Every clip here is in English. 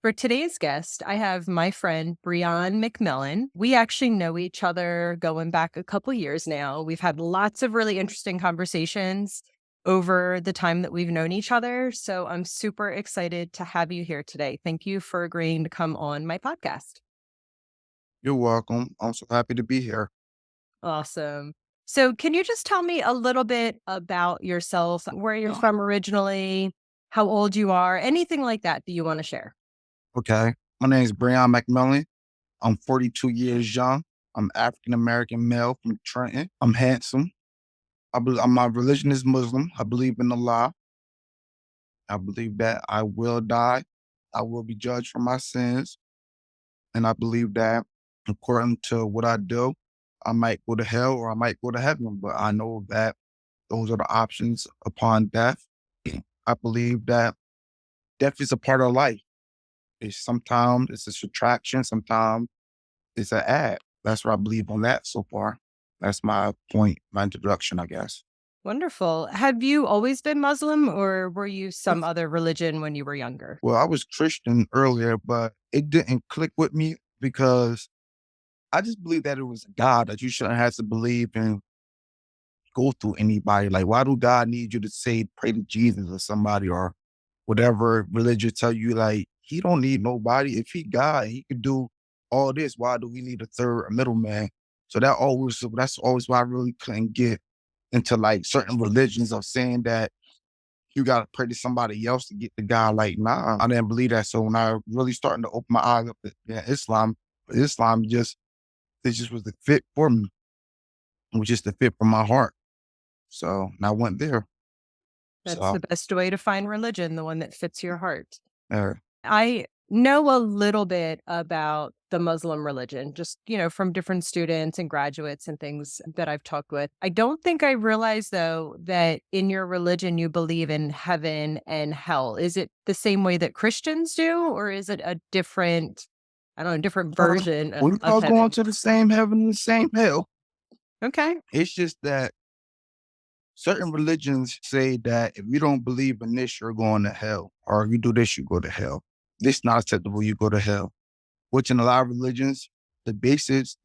For today's guest, I have my friend Brion McMillan. We actually know each other going back a couple years now. We've had lots of really interesting conversations over the time that we've known each other. So I'm super excited to have you here today. Thank you for agreeing to come on my podcast. You're welcome. I'm so happy to be here. Awesome. So, can you just tell me a little bit about yourself, where you're from originally, how old you are, anything like that that you want to share? Okay. My name is Brion McMillan. I'm 42 years young. I'm African American male from Trenton. I'm handsome. My religion is Muslim. I believe in Allah. I believe that I will die. I will be judged for my sins. And I believe that according to what I do, I might go to hell or I might go to heaven. But I know that those are the options upon death. I believe that death is a part of life. Sometimes it's a subtraction, sometimes it's an add. That's what I believe on that so far. That's my point, my introduction, I guess. Wonderful. Have you always been Muslim or were you some other religion when you were younger? Well, I was Christian earlier, but it didn't click with me because I just believe that it was God that you shouldn't have to believe and go through anybody. Like, why do God need you to say, pray to Jesus or somebody or whatever religion tell you, like, he don't need nobody. If he God, he could do all this. Why do we need a middleman? That's always why I really couldn't get into like certain religions of saying that you gotta pray to somebody else to get to God. Like, nah, I didn't believe that. So when I really starting to open my eyes up to Islam just it just was the fit for me. It was just the fit for my heart. So and I went there. That's So the best way to find religion, the one that fits your heart. uh, I know a little bit about the Muslim religion, just, from different students and graduates and things that I've talked with. I don't think I realized, though, that in your religion you believe in heaven and hell. Is it the same way that Christians do, or is it a different, I don't know, different version we of all going heaven? to the same heaven and the same hell. Okay. It's just that certain religions say that if you don't believe in this, you're going to hell, or if you do this, you go to hell. This not acceptable, you go to hell. Which in a lot of religions, the basics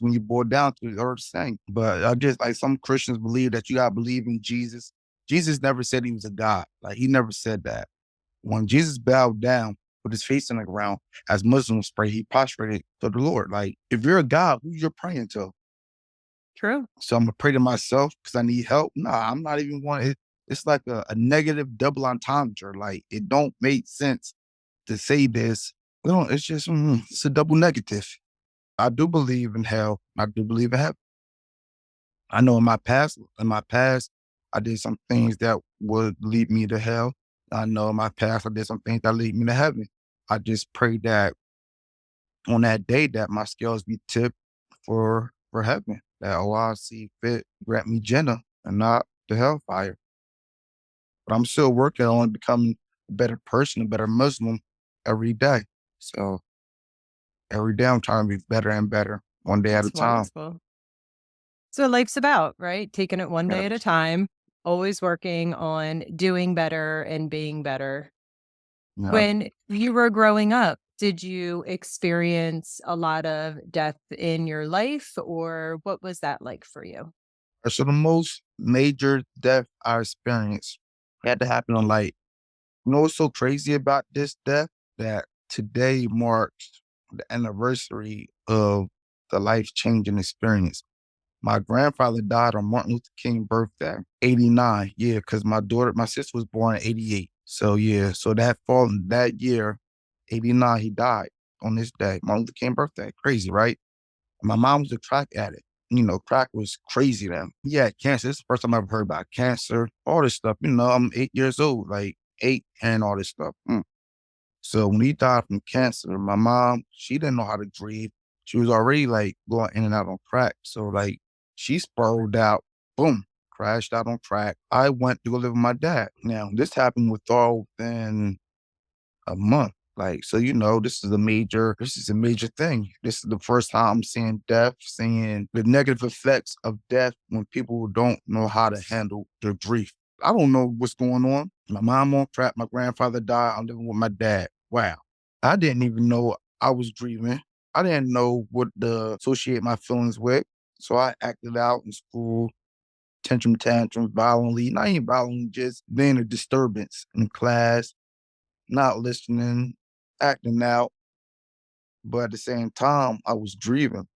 when you boil down to it are the same. But I just like some Christians believe that you gotta believe in Jesus. Jesus never said he was a God. Like he never said that. When Jesus bowed down with his face on the ground, as Muslims pray, he prostrated to the Lord. Like if you're a God, who you're praying to? True. So I'm gonna pray to myself because I need help. Nah, I'm not even one. It's like a negative double entendre. Like it don't make sense to say this. It's just it's a double negative. I do believe in hell. I do believe in heaven. I know in my past, I did some things that would lead me to hell. I know in my past I did some things that lead me to heaven. I just pray that on that day that my scales be tipped for heaven. That Allah see fit grant me Jannah and not the hellfire. But I'm still working on becoming a better person, a better Muslim every day. So every day I'm trying to be better and better, one day at a That's time. wonderful. So life's about, right? Taking it one Yeah. day at a time, always working on doing better and being better. Yeah. When you were growing up, did you experience a lot of death in your life, or what was that like for you? So the most major death I experienced had to happen on like, what's so crazy about this death? That today marks the anniversary of the life changing experience. My grandfather died on Martin Luther King birthday, 89. Yeah, because my sister was born in 88. So yeah, so that year, 89, he died on this day, Martin Luther King birthday. Crazy, right? My mom was a crack addict. Crack was crazy then. He had cancer. This is the first time I ever heard about cancer, all this stuff. I'm 8 years old, like 8 and all this stuff. So when he died from cancer, my mom, she didn't know how to grieve. She was already like going in and out on crack. So like she spiraled out, boom, crashed out on crack. I went to go live with my dad. Now this happened within a month. Like, so this is a major thing. This is the first time I'm seeing death, seeing the negative effects of death when people don't know how to handle their grief. I don't know what's going on. My mom on crack, my grandfather died, I'm living with my dad. Wow. I didn't even know I was grieving. I didn't know what to associate my feelings with. So I acted out in school, tantrums violently, not even violently, just being a disturbance in class, not listening, acting out. But at the same time, I was grieving,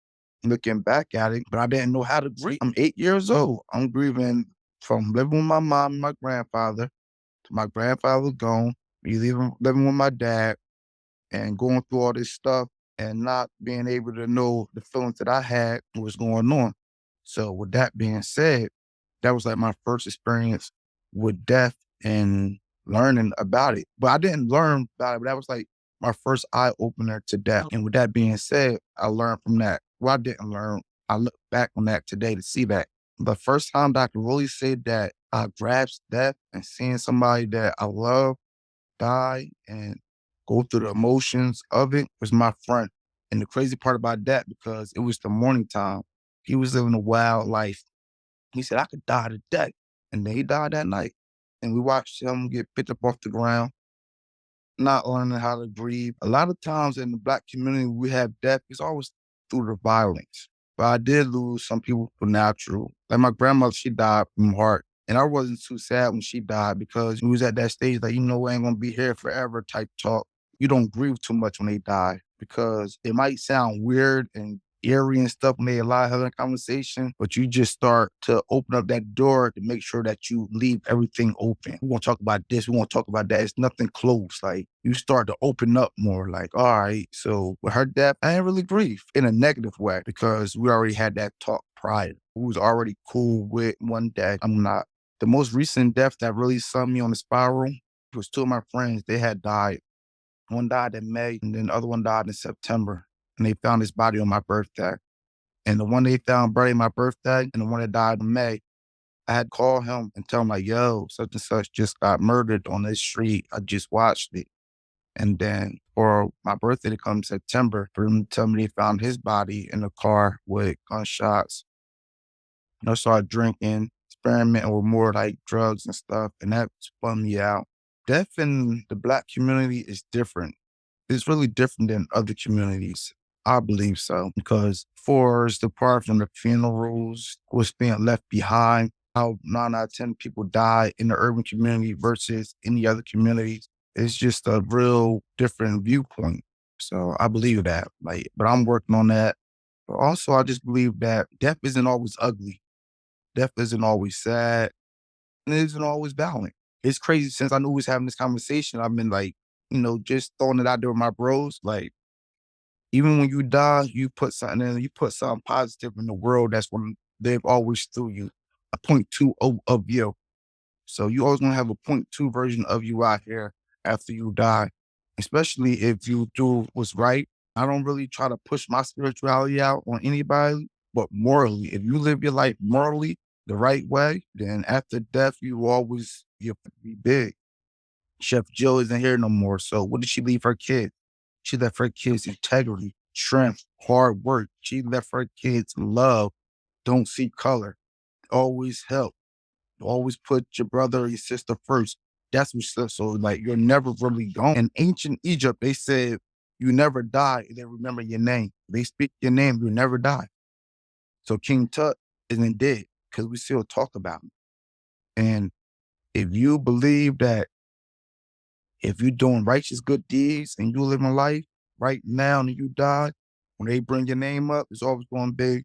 looking back at it, but I didn't know how to grieve. I'm 8 years old. I'm grieving from living with my mom and my grandfather to my grandfather gone, me living with my dad, and going through all this stuff and not being able to know the feelings that I had, what was going on. So with that being said, that was like my first experience with death and learning about it. But I didn't learn about it, but that was like my first eye opener to death. And with that being said, I learned from that. Well, I didn't learn. I look back on that today to see that. The first time that I could really say that I grasped death and seeing somebody that I love die and go through the emotions of it was my friend. And the crazy part about that, because it was the morning time, he was living a wild life. He said, I could die today. And then he died that night. And we watched him get picked up off the ground, not learning how to grieve. A lot of times in the Black community, we have death. It's always through the violence. But I did lose some people for natural. Like my grandmother, she died from heart. And I wasn't too sad when she died because we was at that stage like, we ain't gonna be here forever type talk. You don't grieve too much when they die because it might sound weird and eerie and stuff when they alive having a conversation, but you just start to open up that door to make sure that you leave everything open. We won't talk about this, we won't talk about that. It's nothing close. Like you start to open up more, like, all right, so with her death, I didn't really grieve in a negative way because we already had that talk prior. We was already cool with one day. I'm not. The most recent death that really sent me on the spiral was two of my friends. They had died. One died in May, and then the other one died in September. And they found his body on my birthday. And the one they found buried my birthday and the one that died in May, I had to call him and tell him like, yo, such and such just got murdered on this street. I just watched it. And then for my birthday to come in September, for him to tell me they found his body in a car with gunshots. And I started drinking, experimenting with more like drugs and stuff, and that spun me out. Death in the Black community is different. It's really different than other communities. I believe so, because for us, apart from the funerals, what's being left behind, how 9 out of 10 people die in the urban community versus any other communities, it's just a real different viewpoint. So I believe that, like, but I'm working on that. But also, I just believe that death isn't always ugly. Death isn't always sad, and it isn't always violent. It's crazy since I knew we was having this conversation. I've been like, just throwing it out there with my bros. Like, even when you die, you put something positive in the world that's going to live always through you. A point two of you. So you always gonna have a point two version of you out here after you die, especially if you do what's right. I don't really try to push my spirituality out on anybody, but morally, if you live your life morally the right way, then after death, you'll be big. Chef Jill isn't here no more. So what did she leave her kids? She left her kids integrity, strength, hard work. She left her kids love, don't see color, always help. Always put your brother or your sister first. That's what so like you're never really gone. In ancient Egypt, they said you never die and they remember your name. They speak your name, you never die. So King Tut isn't dead because we still talk about him. And if you believe that if you're doing righteous good deeds and you living life right now and you die, when they bring your name up, it's always going to be,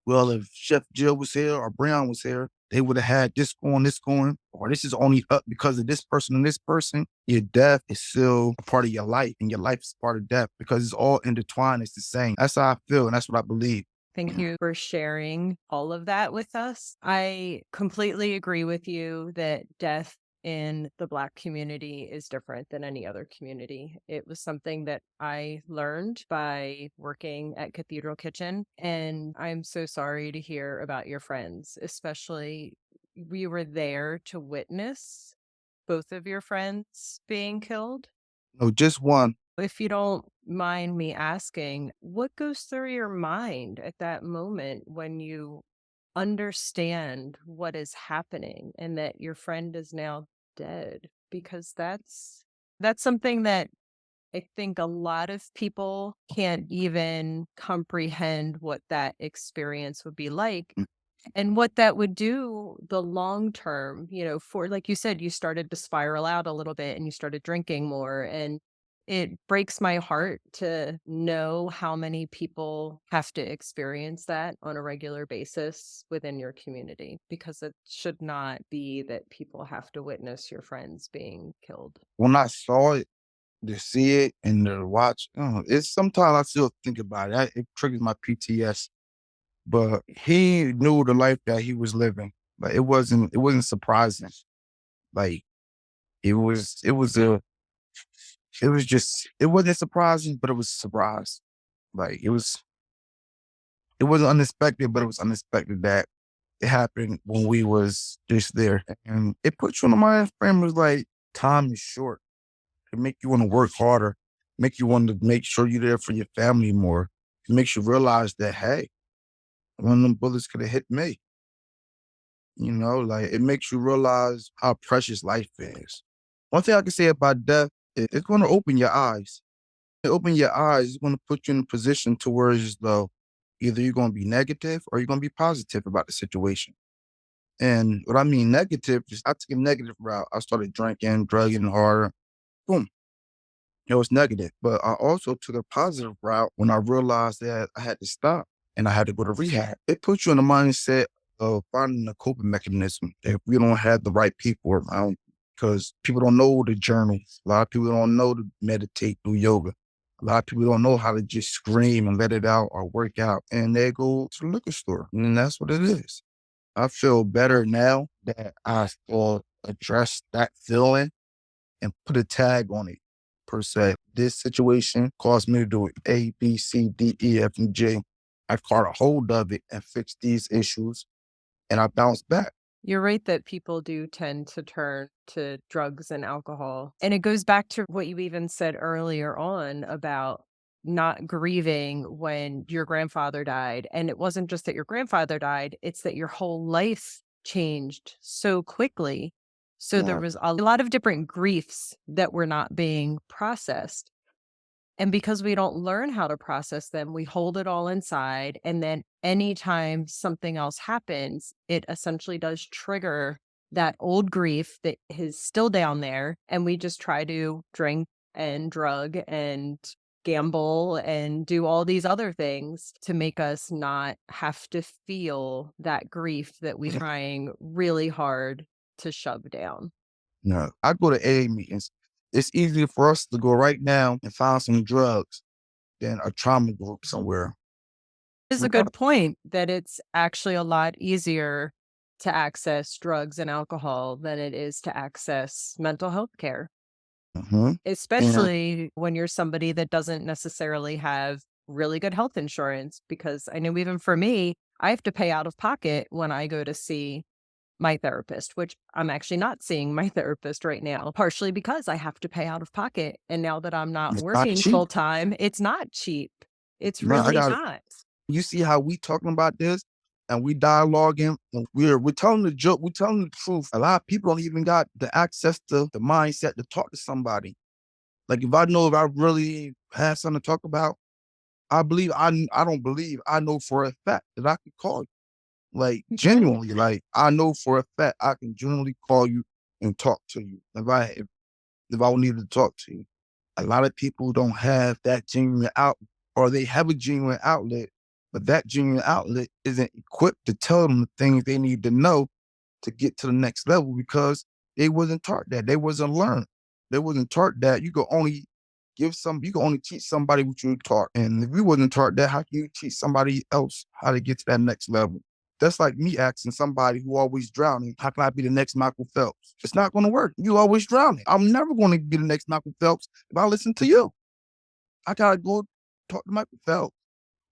well, if Chef Jill was here or Brion was here, they would have had this going, or this is only up because of this person and this person. Your death is still a part of your life, and your life is part of death because it's all intertwined. It's the same. That's how I feel, and that's what I believe. Thank you for sharing all of that with us. I completely agree with you that death in the Black community is different than any other community. It was something that I learned by working at Cathedral Kitchen, and I'm so sorry to hear about your friends, especially we were there to witness both of your friends being killed. No, just one. If you don't mind me asking, what goes through your mind at that moment when you understand what is happening and that your friend is now dead? Because that's something that I think a lot of people can't even comprehend what that experience would be like Mm, and what that would do the long term, for like you said, you started to spiral out a little bit and you started drinking more. And it breaks my heart to know how many people have to experience that on a regular basis within your community because it should not be that people have to witness your friends being killed. When I saw it, to see it and to watch, it's sometimes I still think about it. It triggers my PTS. But he knew the life that he was living. Like it wasn't surprising. Like it wasn't surprising, but it was a surprise. Like it wasn't unexpected, but it was unexpected that it happened when we was just there. And it puts you on the mind frame was like time is short. It make you want to work harder, make you want to make sure you're there for your family more. It makes you realize that hey, one of them bullets could have hit me. Like it makes you realize how precious life is. One thing I can say about death, it's going to open your eyes. It open your eyes. It's going to put you in a position to where it's as though either you're going to be negative or you're going to be positive about the situation. And what I mean negative is I took a negative route. I started drinking, drugging harder. Boom. It was negative. But I also took a positive route when I realized that I had to stop and I had to go to rehab. It puts you in the mindset of finding a coping mechanism if we don't have the right people around. Because people don't know to journal. A lot of people don't know to meditate, do yoga. A lot of people don't know how to just scream and let it out or work out. And they go to the liquor store. And that's what it is. I feel better now that I will address that feeling and put a tag on it per se. This situation caused me to do it A, B, C, D, E, F, and J. I caught a hold of it and fixed these issues and I bounced back. You're right that people do tend to turn to drugs and alcohol. And it goes back to what you even said earlier on about not grieving when your grandfather died. And it wasn't just that your grandfather died, it's that your whole life changed so quickly. So there Yeah, was a lot of different griefs that were not being processed. And because we don't learn how to process them, we hold it all inside. And then anytime something else happens, it essentially does trigger that old grief that is still down there. And we just try to drink and drug and gamble and do all these other things to make us not have to feel that grief that we're trying really hard to shove down. no. I go to AA meetings. It's easier for us to go right now and find some drugs than a trauma group somewhere. Is a good point that it's actually a lot easier to access drugs and alcohol than it is to access mental health care, Mm-hmm. And especially when you're somebody that doesn't necessarily have really good health insurance. Because I know even for me, I have to pay out of pocket when I go to see my therapist, which I'm actually not seeing my therapist right now, partially because I have to pay out of pocket. And now that I'm not it's not working cheap. full time, it's not cheap. It's Man, I really got not. you see how we talking about this and we dialoguing and we're telling the joke, we're telling the truth. A lot of people don't even got the access to the mindset to talk to somebody. Like if I really had something to talk about, I don't believe I know for a fact that I could call you. Like genuinely, like I know for a fact I can genuinely call you and talk to you if I needed to talk to you. A lot of people don't have that genuine outlet, or they have a genuine outlet, but that genuine outlet isn't equipped to tell them the things they need to know to get to the next level because they wasn't taught that. They wasn't learned. They wasn't taught that you can only teach somebody what you taught. And if you wasn't taught that, how can you teach somebody else how to get to that next level? That's like me asking somebody who always drowning, how can I be the next Michael Phelps? It's not going to work. You always drowning. I'm never going to be the next Michael Phelps if I listen to you. I got to go talk to Michael Phelps.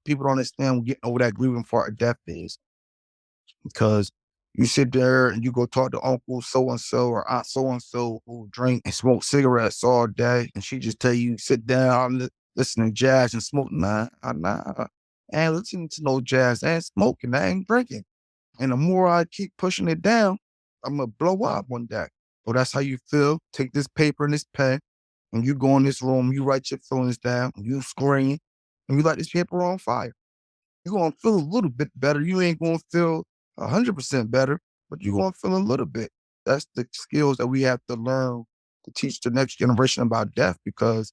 People don't understand what getting over that grieving part of death is because you sit there and you go talk to Uncle so and so or Aunt so and so who drink and smoke cigarettes all day, and she just tell you sit down, listen to jazz and smoke. Nah. I ain't listening to no jazz. I ain't smoking. I ain't drinking. And the more I keep pushing it down, I'm gonna blow up one day. Oh, that's how you feel? Take this paper and this pen and you go in this room, you write your feelings down, you scream, and you light this paper on fire. You're gonna feel a little bit better. You ain't gonna feel 100% better, but you're gonna feel a little bit. That's the skills that we have to learn to teach the next generation about death, because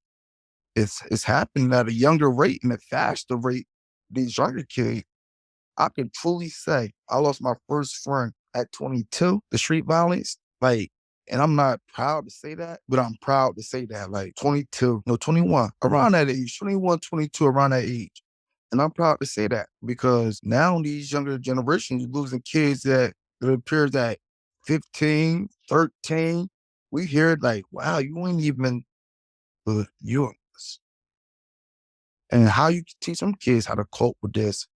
it's happening at a younger rate and a faster rate. These younger kids, I can truly say I lost my first friend at 22, the street violence, like, and I'm not proud to say that, but I'm proud to say that, like 22, no, 21, around that age, 21, 22, around that age. And I'm proud to say that because now these younger generations losing kids that it appears that 15, 13, we hear it like, wow, you ain't even you, and how you teach some kids how to cope with this.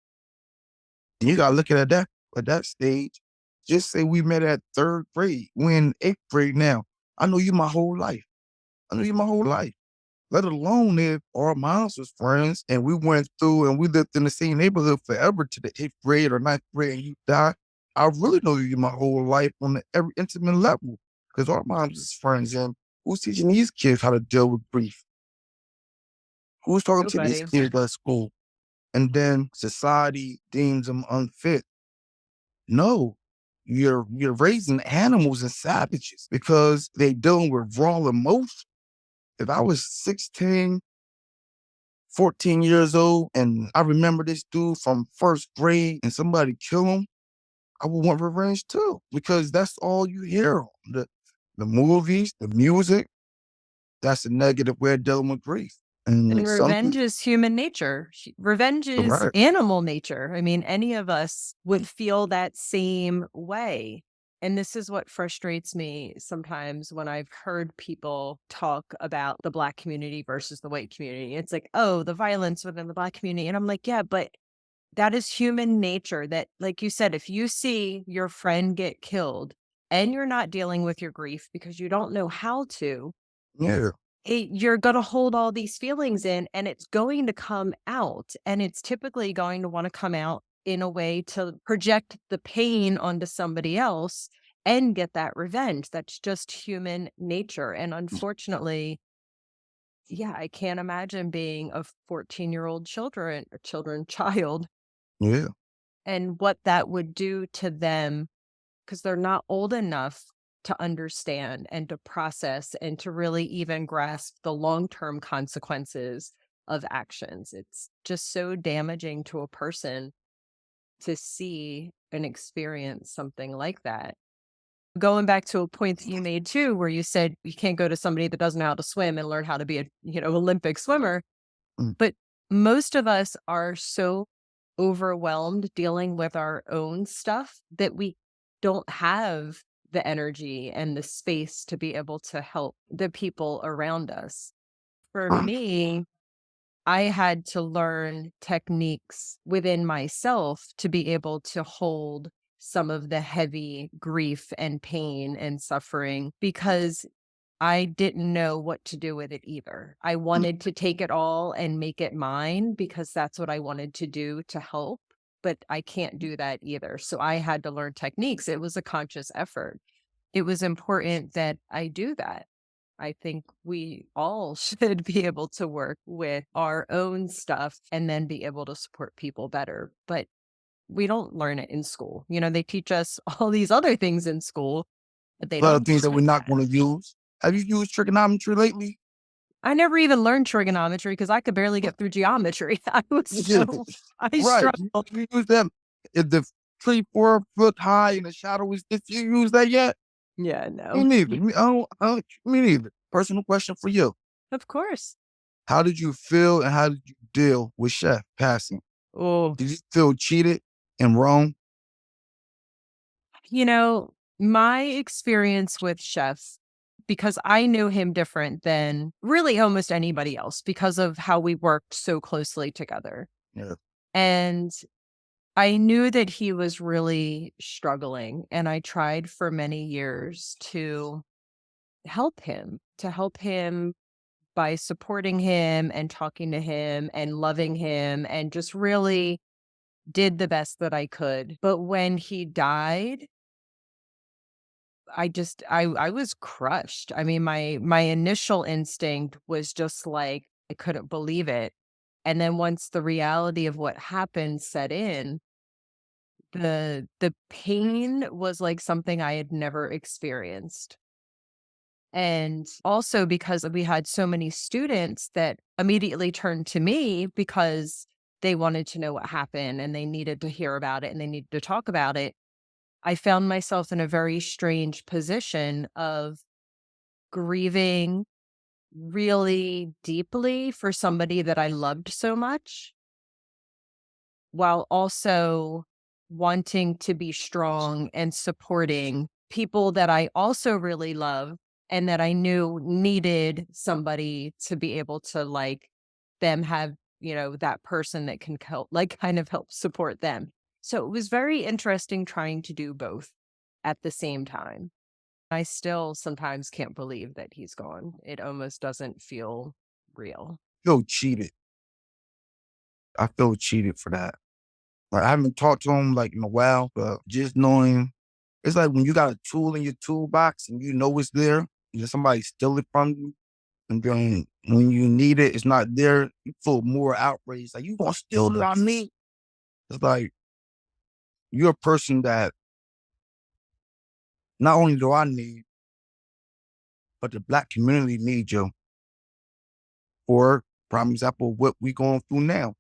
And you gotta look at that stage. Just say we met at third grade. We're in eighth grade now. I know you my whole life. I know you my whole life. Let alone if our moms was friends and we went through and we lived in the same neighborhood forever to the eighth grade or ninth grade and you die. I really know you my whole life on every intimate level because our moms is friends. And who's teaching these kids how to deal with grief? Who's talking to these Nobody. kids at school? And then society deems them unfit. No, you're raising animals and savages because they dealing with raw emotion. If I was 16, 14 years old and I remember this dude from first grade and somebody kill him, I would want revenge too because that's all you hear on the movies, the music. That's a negative way of dealing with grief. And And some revenge people, is human nature. Revenge is right, animal nature. I mean, any of us would feel that same way. And this is what frustrates me sometimes when I've heard people talk about the Black community versus the white community. It's like, oh, the violence within the Black community. And I'm like, yeah, but that is human nature. That, like you said, if you see your friend get killed and you're not dealing with your grief because you don't know how to, yeah, you're going to hold all these feelings in and it's going to come out. And it's typically going to want to come out in a way to project the pain onto somebody else and get that revenge. That's just human nature. And unfortunately, yeah, I can't imagine being a 14-year-old child yeah. and what that would do to them because they're not old enough to understand and to process and to really even grasp the long-term consequences of actions. It's just so damaging to a person to see and experience something like that. Going back to a point that you made too, where you said you can't go to somebody that doesn't know how to swim and learn how to be a, Olympic swimmer. Mm, But most of us are so overwhelmed dealing with our own stuff that we don't have the energy and the space to be able to help the people around us. For me, I had to learn techniques within myself to be able to hold some of the heavy grief and pain and suffering because I didn't know what to do with it either. I mm, wanted to take it all and make it mine because that's what I wanted to do to help, but I can't do that either. So I had to learn techniques. It was a conscious effort. It was important that I do that. I think we all should be able to work with our own stuff and then be able to support people better. But we don't learn it in school. They teach us all these other things in school, but they a lot of don't things that we're teach not that. going to use. Have you used trigonometry lately? I never even learned trigonometry because I could barely get through geometry. I Right. struggled. You use them. If the tree 4 foot high and the shadow is this, you use that yet? Yeah, Me no. neither. Me neither. Personal question for you. Of course. How did you feel and how did you deal with Chef passing? Oh, Did you feel cheated and wrong? you know, my experience with Chef, because I knew him different than really almost anybody else because of how we worked so closely together. Yeah. And I knew that he was really struggling. And I tried for many years to help him by supporting him and talking to him and loving him and just really did the best that I could. But when he died, I was crushed. I mean, my initial instinct was just like, I couldn't believe it. And then once the reality of what happened set in, the pain was like something I had never experienced. And also because we had so many students that immediately turned to me because they wanted to know what happened and they needed to hear about it and they needed to talk about it. I found myself in a very strange position of grieving really deeply for somebody that I loved so much, while also wanting to be strong and supporting people that I also really love and that I knew needed somebody to be able to like them have, that person that can help, like kind of help support them. So it was very interesting trying to do both at the same time. I still sometimes can't believe that he's gone. It almost doesn't feel real. Feel cheated. I feel cheated for that. Like, I haven't talked to him, like, in a while, but just knowing it's like when you got a tool in your toolbox and you know it's there, and then somebody steal it from you, and then when you need it, it's not there, you feel more outraged, like, "You gonna steal what I need?" It's like, you're a person that not only do I need, but the Black community needs you for prime example, what we going through now.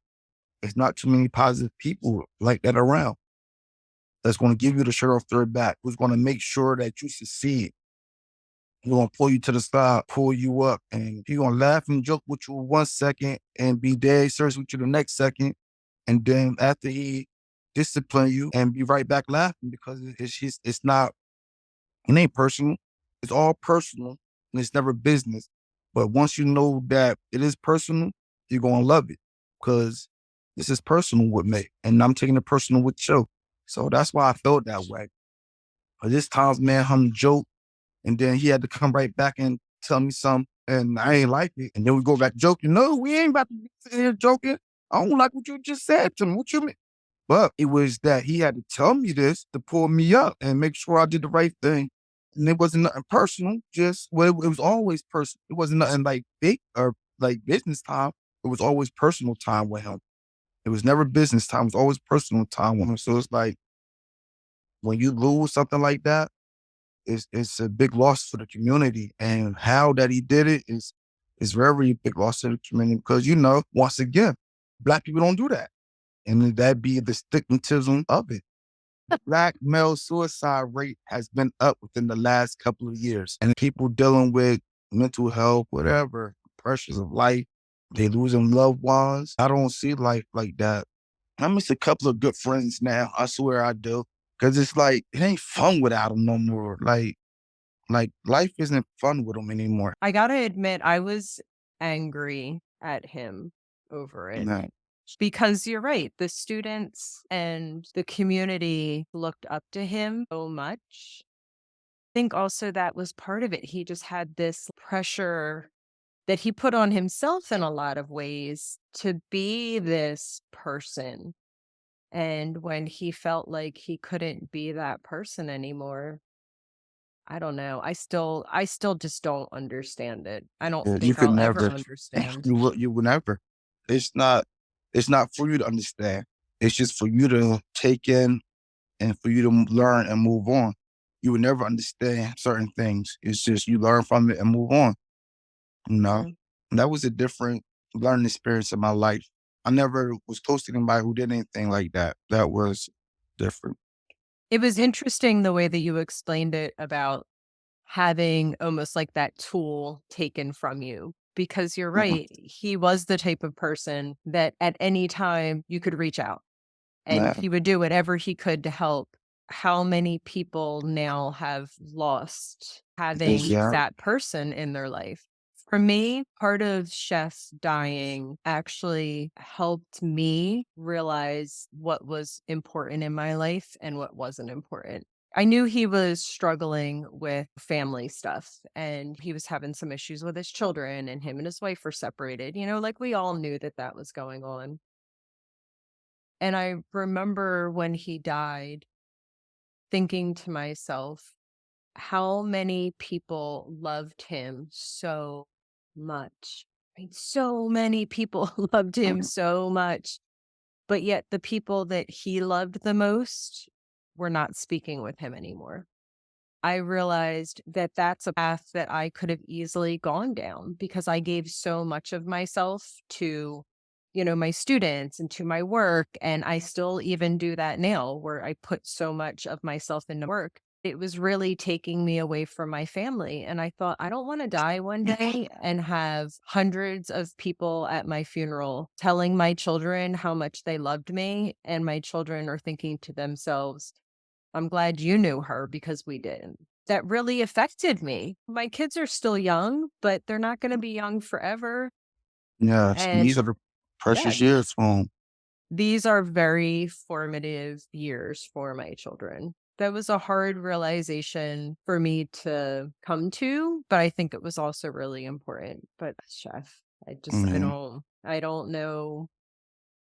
It's not too many positive people like that around that's gonna give you the shirt off their back, who's gonna make sure that you succeed. He gonna pull you to the side, pull you up, and he gonna laugh and joke with you 1 second and be dead serious with you the next second. And then after he discipline you and be right back laughing because it's not, it ain't personal. It's all personal and it's never business. But once you know that it is personal, you're gonna love it because this is personal with me and I'm taking it personal with you. So that's why I felt that way. But this times, man, I'm joke. And then he had to come right back and tell me something, and I ain't like it. And then we go back joking. No, we ain't about to be sitting here joking. I don't like what you just said to me. What you mean? But it was that he had to tell me this to pull me up and make sure I did the right thing. And it wasn't nothing personal, just well, it was always personal. It wasn't nothing like big or like business time. It was always personal time with him. It was never business time. It was always personal time with him. So it's like when you lose something like that, it's a big loss for the community. And how that he did it is very big loss to the community because once again, Black people don't do that. And that be the stigmatism of it. Black male suicide rate has been up within the last couple of years. And people dealing with mental health, whatever, pressures of life, they losing loved ones. I don't see life like that. I miss a couple of good friends now. I swear I do. Cause it's like, it ain't fun without them no more. Like life isn't fun with them anymore. I gotta admit, I was angry at him over it Nah. because you're right. The students and the community looked up to him so much. I think also that was part of it. He just had this pressure that he put on himself in a lot of ways to be this person. And when he felt like he couldn't be that person anymore, I don't know. I still just don't understand it. I don't Yeah, you think could I'll ever never, understand. you would never. It's not, it's not for you to understand. It's just for you to take in and for you to learn and move on. You would never understand certain things. It's just you learn from it and move on. You know, Yeah. and that was a different learning experience in my life. I never was close to anybody who did anything like that. That was different. It was interesting the way that you explained it about having almost like that tool taken from you because you're Mhm. right. He was the type of person that at any time you could reach out and Yeah, he would do whatever he could to help. How many people now have lost having yeah. that person in their life? For me, part of Chef's dying actually helped me realize what was important in my life and what wasn't important. I knew he was struggling with family stuff and he was having some issues with his children and him and his wife were separated. Like we all knew that that was going on. And I remember when he died thinking to myself, how many people loved him so much. I mean, so many people loved him so much, but yet the people that he loved the most were not speaking with him anymore. I realized that that's a path that I could have easily gone down because I gave so much of myself to, my students and to my work. And I still even do that now where I put so much of myself into work. It was really taking me away from my family. And I thought, I don't want to die one day and have hundreds of people at my funeral telling my children how much they loved me. And my children are thinking to themselves, I'm glad you knew her because we didn't. That really affected me. My kids are still young, but they're not gonna be young forever, Yes, and these are the yeah, precious years for 'em. these are very formative years for my children. That was a hard realization for me to come to, but I think it was also really important. But chef, Mhm. I don't know.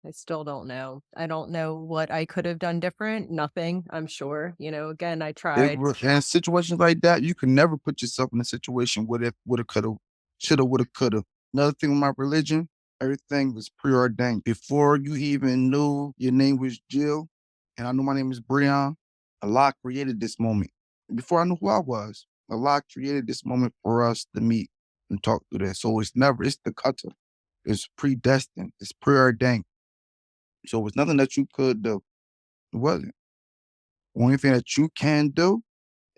I still don't know. I don't know what I could have done different. Nothing, I'm sure. Again, I It tried. wa In situations like that, you can never put yourself in a situation what if, woulda, coulda, shoulda, woulda, coulda. Another thing with my religion, everything was preordained. Before you even knew your name was Jill, and I knew my name is Brion, Allah created this moment. Before I knew who I was, Allah created this moment for us to meet and talk through this. So it's the cutter. It's predestined. It's preordained. So it's nothing that you could do. It wasn't. Only thing that you can do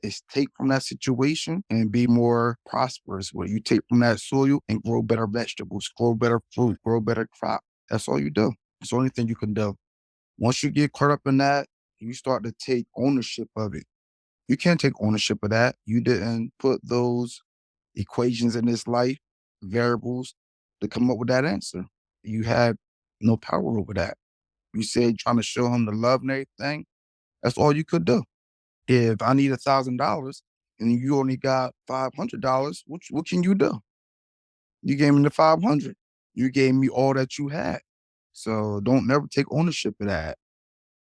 is take from that situation and be more prosperous. Where you take from that soil and grow better vegetables, grow better fruit, grow better crop. That's all you do. It's the only thing you can do. Once you get caught up in that, you start to take ownership of it. You can't take ownership of that. You didn't put those equations in this life, variables, to come up with that answer. You had no power over that. You said trying to show him the love and everything. That's all you could do. If I need $1,000 and you only got $500, what can you do? You gave me the 500. You gave me all that you had. So don't never take ownership of that.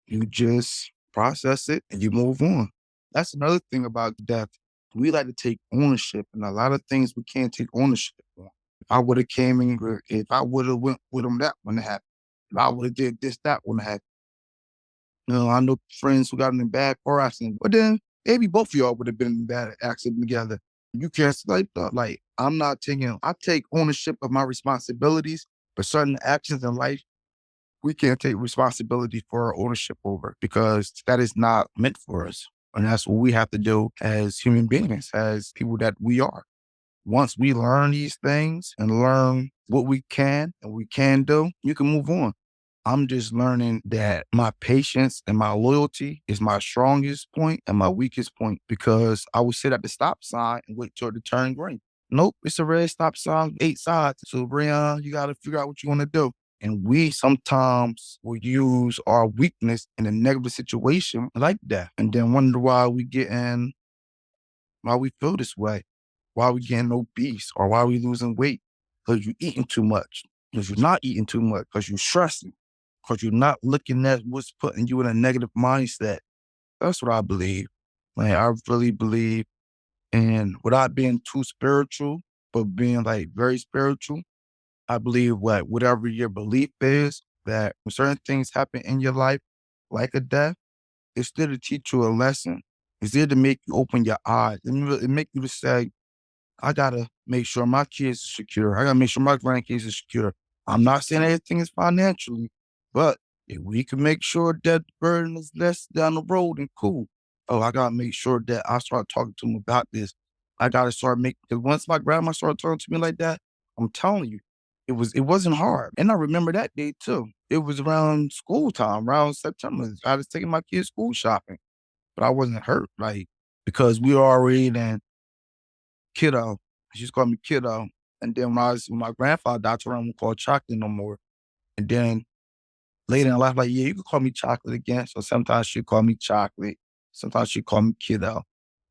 You just process it and you move on. That's another thing about death. We like to take ownership, and a lot of things we can't take ownership on. If I would have came in, if I would have went with them, that wouldn't happen. If I would have did this, that wouldn't happen. I know friends who got in a bad car accident, but then maybe both of y'all would have been in a bad accident together. You can't like I take ownership of my responsibilities, but certain actions in life we can't take responsibility for our ownership over because that is not meant for us. And that's what we have to do as human beings, as people that we are. Once we learn these things and learn what we can and we can do, you can move on. I'm just learning that my patience and my loyalty is my strongest point and my weakest point because I would sit at the stop sign and wait till it turn green. Nope, it's a red stop sign, 8 sides. So, Brian, you got to figure out what you want to do. And we sometimes will use our weakness in a negative situation like that and then wonder why we feel this way, why we getting obese or why we losing weight because you eating too much, because you're not eating too much, because you're stressing, because you're not looking at what's putting you in a negative mindset. That's what I believe. Like, I really believe in without being too spiritual, but being like very spiritual. I believe whatever your belief is, that when certain things happen in your life, like a death, it's there to teach you a lesson. It's there to make you open your eyes. It make you to say, I gotta make sure my kids are secure. I gotta make sure my grandkids are secure. I'm not saying everything is financially, but if we can make sure that the burden is less down the road, and cool. Oh, I gotta make sure that I start talking to them about this. I gotta start making because once my grandma started talking to me like that, I'm telling you, it wasn't hard. And I remember that day too. It was around school time, around September. I was taking my kids school shopping, but I wasn't hurt, like because we were already in kiddo. She just called me kiddo. And then when my grandfather died, I told her I won't call her chocolate no more. And then later in life, like, yeah, you can call me chocolate again. So sometimes she call me chocolate. Sometimes she call me kiddo.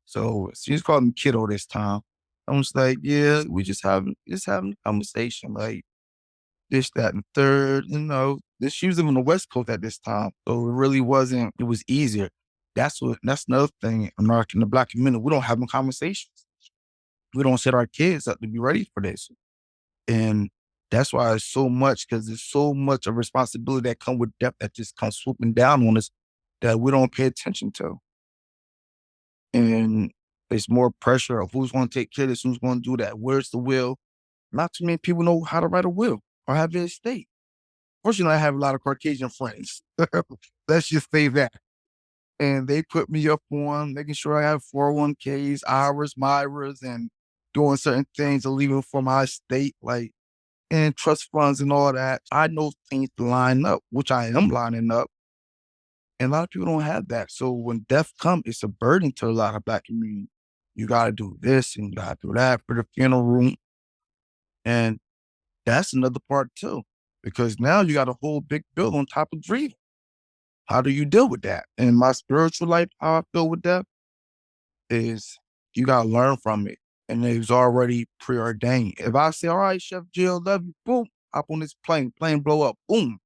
So she's called me kiddo this time. I was like, yeah, we just having a conversation, like this, that, and third. This she was living on the West Coast at this time. So it really wasn't, it was easier. That's another thing. In the Black community, we don't have conversations. We don't set our kids up to be ready for this. And that's why it's so much, because there's so much of responsibility that come with death that just comes swooping down on us that we don't pay attention to. And there's more pressure of who's going to take care of this, who's going to do that, where's the will. Not too many people know how to write a will or have an estate. Fortunately, I have a lot of Caucasian friends. Let's just say that. And they put me up on making sure I have 401ks, IRAs, MYRAs, and doing certain things to leave it for my estate, like and trust funds and all that. I know things to line up, which I am lining up. And a lot of people don't have that. So when death comes, it's a burden to a lot of Black community. You gotta do this and you gotta do that for the funeral room. And that's another part too. Because now you got a whole big bill on top of grief. How do you deal with that? In my spiritual life, how I feel with death is you gotta learn from it. And it was already preordained. If I say, all right, Chef Jill, love you, boom, hop on this plane blow up, boom.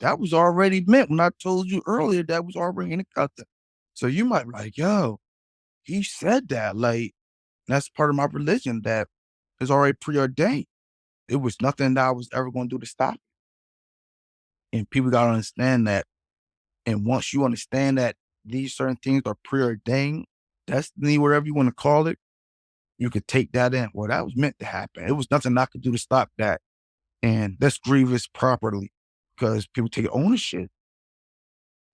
That was already meant when I told you earlier that was already in the cut. So you might be like, yo, he said that. Like, that's part of my religion that is already preordained. It was nothing that I was ever going to do to stop it. And people got to understand that. And once you understand that these certain things are preordained, destiny, whatever you want to call it, you could take that in. Well, that was meant to happen. It was nothing I could do to stop that. And let's grieve this properly because people take ownership.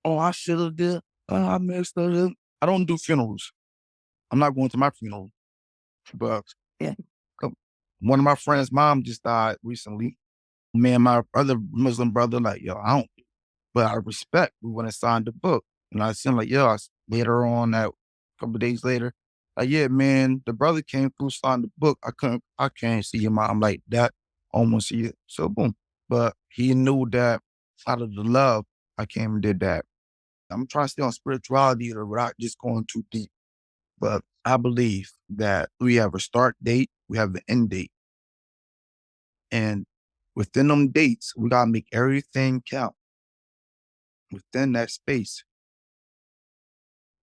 Oh, I should have did. Oh, I messed up. I don't do funerals. I'm not going to my funeral. But yeah, one of my friends' mom just died recently. Me and my other Muslim brother, like, yo, I don't, but I respect. We went and signed the book. And I seen like, yo, later on that couple of days later, like, yeah, man, the brother came through, signed the book. I can't see your mom like that. I don't want to see it. So boom. But he knew that out of the love, I came and did that. I'm trying to stay on spirituality without just going too deep. But I believe that we have a start date, we have the end date. And within them dates, we gotta make everything count within that space.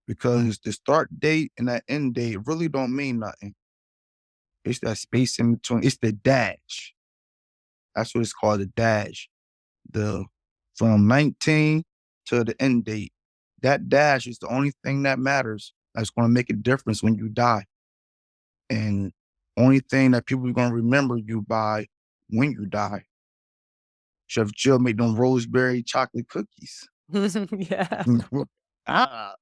Because the start date and that end date really don't mean nothing. It's that space in between. It's the dash. That's what it's called, the dash. The from 19 to the end date. That dash is the only thing that matters. That's gonna make a difference when you die. And only thing that people are gonna remember you by when you die. Chef Jill made them roseberry chocolate cookies. Yeah. ah,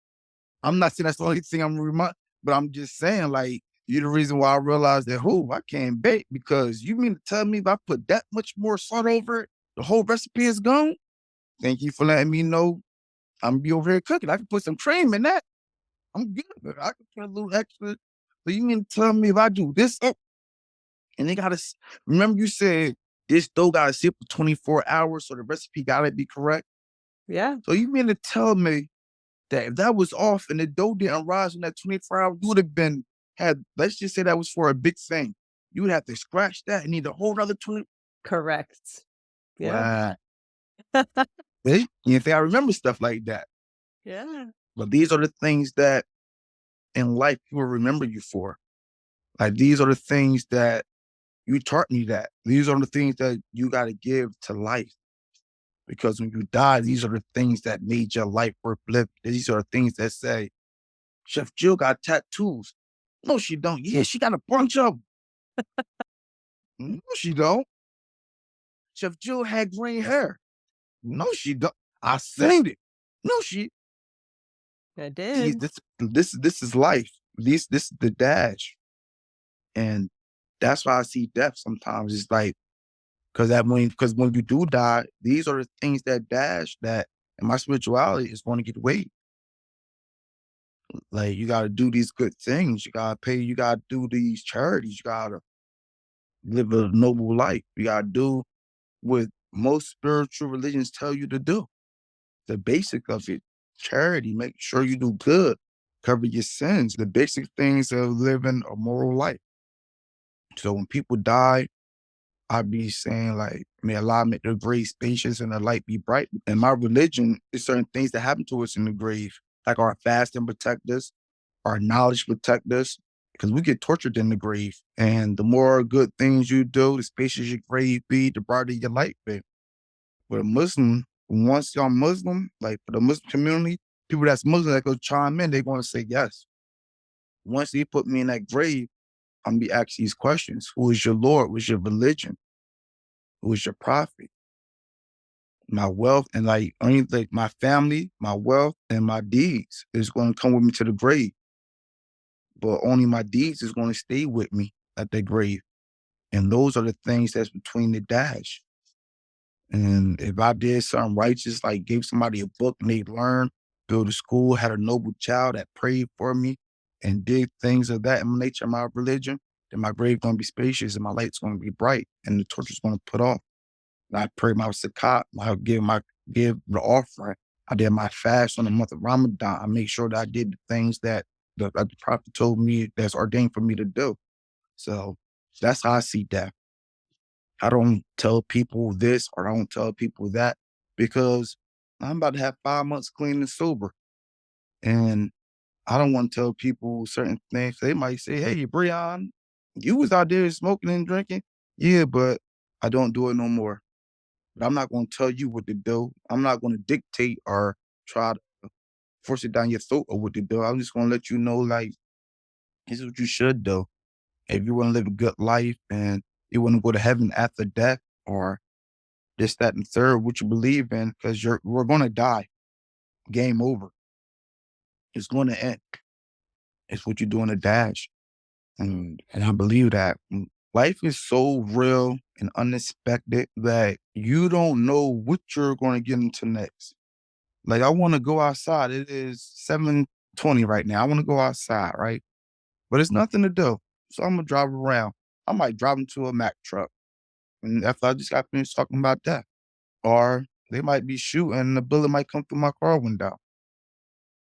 I'm not saying that's the only thing I'm remind, but I'm just saying, like, you're the reason why I realized that, I can't bake because you mean to tell me if I put that much more salt over it, the whole recipe is gone? Thank you for letting me know I'm gonna be over here cooking. I can put some cream in that. I'm good. I can put a little extra. So you mean to tell me if I do this, and they gotta remember you said this dough gotta sit for 24 hours, so the recipe gotta be correct. Yeah. So you mean to tell me that if that was off and the dough didn't rise in that 24 hours, you would have been had, let's just say that was for a big thing. You would have to scratch that and need a whole other 20. Correct. Yeah. Wow. See? You think I remember stuff like that. Yeah. But these are the things that in life people remember you for. Like these are the things that you taught me that. These are the things that you gotta give to life. Because when you die, these are the things that made your life worth living. These are the things that say, Chef Jill got tattoos. No, she don't. Yeah, she got a bunch of them. No, she don't. Chef Jill had green hair. No, she don't. I seen it. No, she. I See, did. this is life. This is the dash, and that's why I see death sometimes. It's like because when you do die, these are the things that dash that, and my spirituality is going to get weight. Like you got to do these good things. You got to pay. You got to do these charities. You got to live a noble life. You got to do what most spiritual religions tell you to do. The basic of it, charity, make sure you do good, cover your sins, the basic things of living a moral life. So when people die, I be saying like, may Allah make their grave spacious and the light be bright. In my religion, there's certain things that happen to us in the grave. Like our fasting protect us, our knowledge protect us, because we get tortured in the grave. And the more good things you do, the spacious your grave be, the brighter your light be. With a Muslim, once y'all Muslim, like for the Muslim community, people that's Muslim that go chime in, they're gonna say yes. Once they put me in that grave, I'm gonna be asking these questions. Who is your Lord? What's your religion? Who is your prophet? My wealth and like only like my family, my wealth, and my deeds is gonna come with me to the grave. But only my deeds is gonna stay with me at the grave. And those are the things that's between the dash. And if I did something righteous, like gave somebody a book and they learned, built a school, had a noble child that prayed for me and did things of that nature in my religion, then my grave gonna be spacious and my light's gonna be bright and the torch is gonna put off. And I pray my zakat, give the offering. I did my fast on the month of Ramadan. I make sure that I did the things that the prophet told me that's ordained for me to do. So that's how I see death. I don't tell people this or I don't tell people that because I'm about to have 5 months clean and sober. And I don't want to tell people certain things. They might say, hey, Brion, you was out there smoking and drinking. Yeah, but I don't do it no more. But I'm not going to tell you what to do. I'm not going to dictate or try to force it down your throat or what to do. I'm just going to let you know, like, this is what you should do. If you want to live a good life and you want to go to heaven after death or this, that, and third, what you believe in, because we're gonna die. Game over. It's gonna end. It's what you do in the dash. And I believe that. Life is so real and unexpected that you don't know what you're gonna get into next. Like I wanna go outside. It is 7:20 right now. I wanna go outside, right? But it's nothing to do. So I'm gonna drive around. I might drive into a Mack truck. And after I just got finished talking about that. Or they might be shooting and the bullet might come through my car window.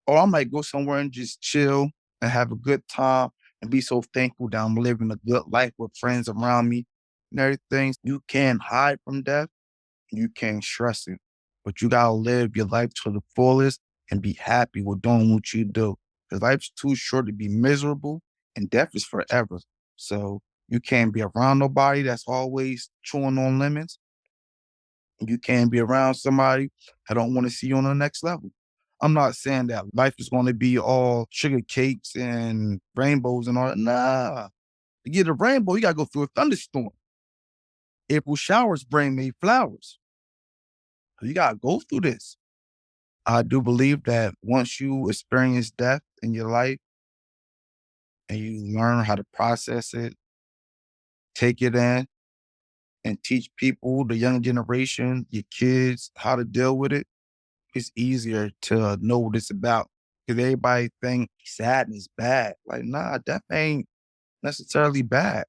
Or I might go somewhere and just chill and have a good time and be so thankful that I'm living a good life with friends around me and everything. You can't hide from death. You can't stress it. But you gotta live your life to the fullest and be happy with doing what you do. Because life's too short to be miserable and death is forever. So you can't be around nobody that's always chewing on lemons. You can't be around somebody that don't want to see you on the next level. I'm not saying that life is going to be all sugar cakes and rainbows and all that. Nah. To get a rainbow, you got to go through a thunderstorm. April showers bring me flowers. So you got to go through this. I do believe that once you experience death in your life and you learn how to process it, take it in, and teach people, the young generation, your kids, how to deal with it, it's easier to know what it's about. Because everybody think sadness bad. Like, nah, death ain't necessarily bad.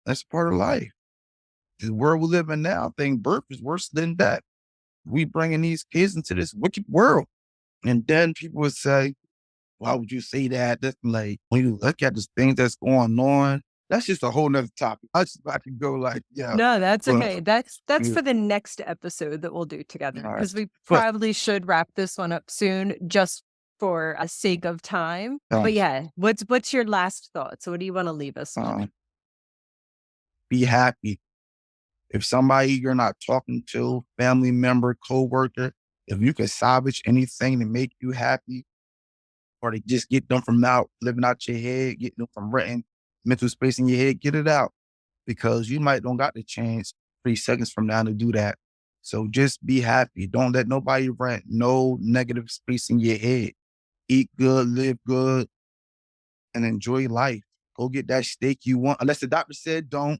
That's part of life. The world we live in now, I think birth is worse than death. We bringing these kids into this wicked world. And then people would say, why would you say that? That's like, when you look at the things that's going on, that's just a whole nother topic. I just about to go like, yeah. No, that's But, okay. That's yeah, for the next episode that we'll do together all right. because we But, probably should wrap this one up soon just for a sake of time. But thanks. yeah, what's your last thoughts? What do you want to leave us with? Uh, be happy. If somebody you're not talking to, family member, coworker, if you can salvage anything to make you happy, or to just get them from out living out your head, get them from renting mental space in your head, get it out because you might don't got the chance 3 seconds from now to do that. So just be happy. Don't let nobody rent no negative space in your head. Eat good, live good, and enjoy life. Go get that steak you want. Unless the doctor said don't,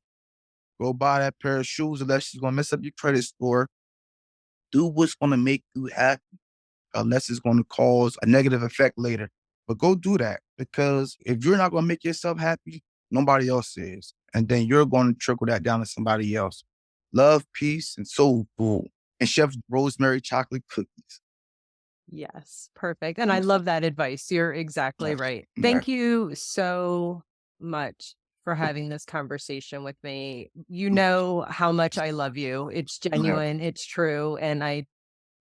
go buy that pair of shoes unless it's gonna mess up your credit score. Do what's gonna make you happy, unless it's gonna cause a negative effect later. But go do that because if you're not gonna make yourself happy, nobody else is. And then you're gonna trickle that down to somebody else. Love, peace, and soul food. And Chef Rosemary chocolate cookies. Yes, perfect. And I love that advice. You're exactly Yes. right. Yes. Thank you so much for having this conversation with me. You know how much I love you. It's Yes. genuine, it's true, and I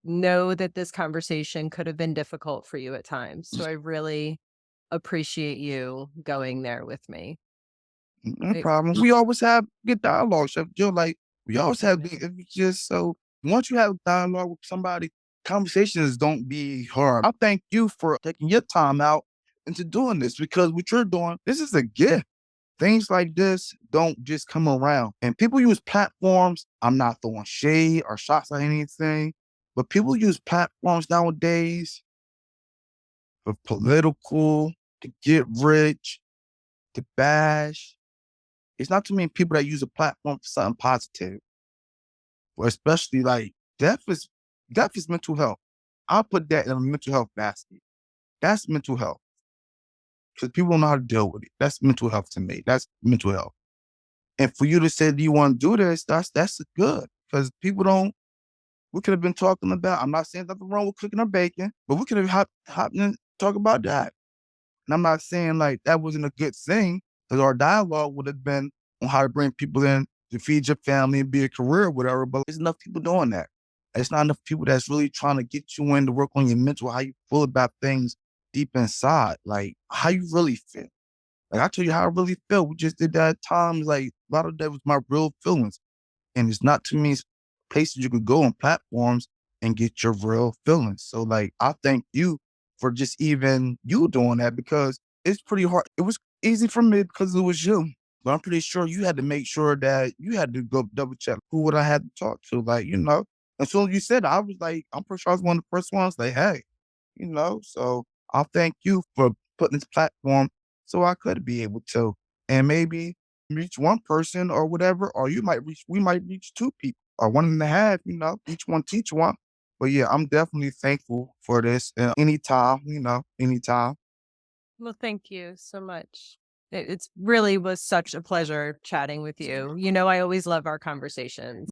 know that this conversation could have been difficult for you at times. So I really appreciate you going there with me. No I problem. We always have good dialogue, Chef Joe. Like we always have good. It's just so once you have dialogue with somebody, conversations don't be hard. I thank you for taking your time out into doing this because what you're doing, this is a gift. Things like this don't just come around. And people use platforms. I'm not throwing shade or shots at anything, but people use platforms nowadays for political, to get rich, to bash. It's not too many people that use a platform for something positive, or especially like death is death is mental health. I'll put that in a mental health basket. That's mental health because people don't know how to deal with it. That's mental health to me. That's mental health. And for you to say that you want to do this, that's good because people don't. We could have been talking about. I'm not saying nothing wrong with cooking or baking, but we could have hopped in and talk about that. And I'm not saying like that wasn't a good thing because our dialogue would have been on how to bring people in to feed your family and be a career or whatever. But there's enough people doing that. It's not enough people that's really trying to get you in to work on your mental, how you feel about things deep inside, like how you really feel. Like I tell you how I really feel. We just did that at times. Like a lot of that was my real feelings. And it's not too many places you could go on platforms and get your real feelings. So like I thank you for just even you doing that because it's pretty hard. It was easy for me because it was you. But I'm pretty sure you had to make sure that you had to go double check who would I had to talk to. Like, as soon as you said it, I was like, I'm pretty sure I was one of the first ones like, hey, so I thank you for putting this platform so I could be able to. And maybe reach one person or whatever, or we might reach two people or one and a half, each one teach one. But yeah, I'm definitely thankful for this. And anytime, anytime. Well, thank you so much. It's really was such a pleasure chatting with you. I always love our conversations.